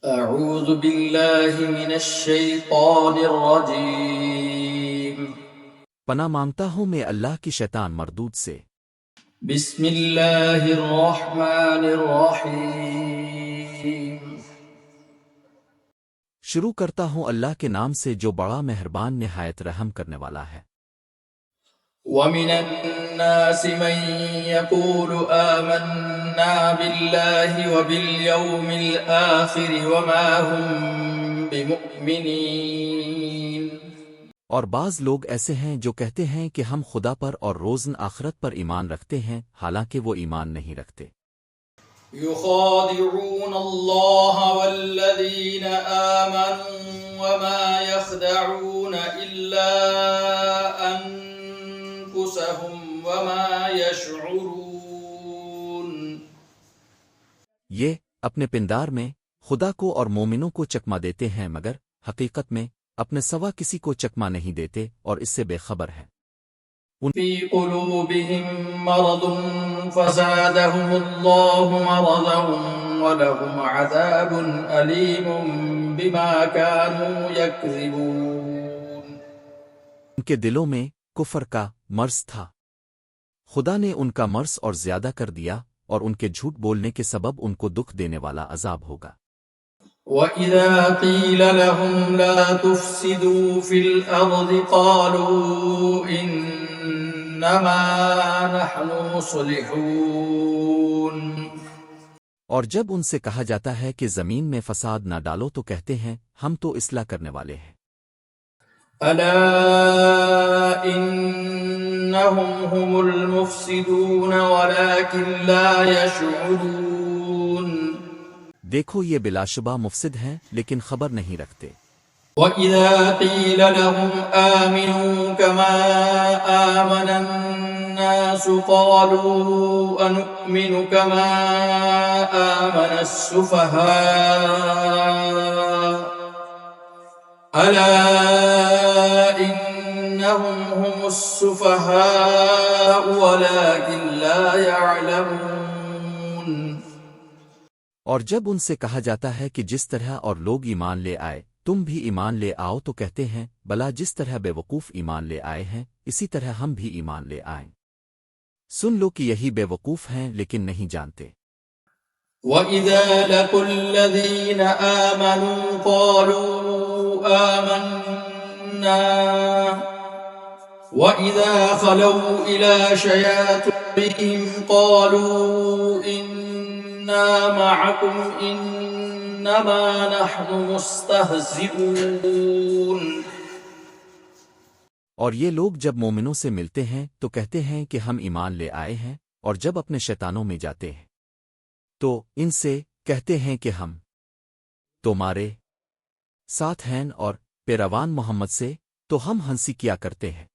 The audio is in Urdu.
أعوذ بالله من الشيطان الرجيم. پناہ مانگتا ہوں میں اللہ کی شیطان مردود سے۔ بسم الله الرحمن الرحيم. شروع کرتا ہوں اللہ کے نام سے جو بڑا مہربان نہایت رحم کرنے والا ہے۔ ومن الناس من يقول آمنا بالله وباليوم الآخر وما هم بمؤمنين. اور بعض لوگ ایسے ہیں جو کہتے ہیں کہ ہم خدا پر اور روزن آخرت پر ایمان رکھتے ہیں، حالانکہ وہ ایمان نہیں رکھتے۔ يخادعون الله والذين آمنوا وما يخدعون إلا أنفسهم وما يشعرون. یہ اپنے پندار میں خدا کو اور مومنوں کو چکما دیتے ہیں، مگر حقیقت میں اپنے سوا کسی کو چکما نہیں دیتے اور اس سے بے خبر ہیں۔ في قلوبهم مرض فزادهم الله مرضا ولهم عذاب أليم بما كانوا يكذبون. ان کے دلوں میں کفر کا مرض تھا، خدا نے ان کا مرض اور زیادہ کر دیا، اور ان کے جھوٹ بولنے کے سبب ان کو دکھ دینے والا عذاب ہوگا۔ وَإِذَا قِيلَ لَهُمْ لَا تُفْسِدُوا فِي الْأَرْضِ قَالُوا إِنَّمَا نَحْنُ مُصْلِحُونَ. اور جب ان سے کہا جاتا ہے کہ زمین میں فساد نہ ڈالو تو کہتے ہیں ہم تو اصلاح کرنے والے ہیں۔ أَلَا إِنَّهُمْ هُمُ الْمُفْسِدُونَ وَلَكِنْ لَا يَشْعُرُونَ. دیکھو یہ بلا شبہ مفسد ہیں لیکن خبر نہیں رکھتے۔ وَإِذَا قِيلَ لَهُمْ آمِنُوا كَمَا آمَنَ النَّاسُ قَالُوا أَنُؤْمِنُ كَمَا آمَنَ السُّفَهَاءُ أَلَا إِنَّهُمْ هُمُ السُّفَهَاءُ وَلَكِنْ لَا يَعْلَمُونَ. اور جب ان سے کہا جاتا ہے کہ جس طرح اور لوگ ایمان لے آئے تم بھی ایمان لے آؤ تو کہتے ہیں بلا جس طرح بے وقوف ایمان لے آئے ہیں اسی طرح ہم بھی ایمان لے آئیں۔ سن لو کہ یہی بے وقوف ہیں لیکن نہیں جانتے۔ وَإِذَا لَقُوا الَّذِينَ آمَنُوا قَالُوا آمَنَّا وَإِذَا خَلَوْا إِلَى شَيَاطِينِهِمْ قَالُوا إِنَّا مَعَكُمْ إِنَّمَا نَحْنُ مُسْتَهْزِئُونَ. اور یہ لوگ جب مومنوں سے ملتے ہیں تو کہتے ہیں کہ ہم ایمان لے آئے ہیں، اور جب اپنے شیطانوں میں جاتے ہیں تو ان سے کہتے ہیں کہ ہم تمہارے ساتھ ہیں، اور پیروان محمد سے تو ہم ہنسی کیا کرتے ہیں۔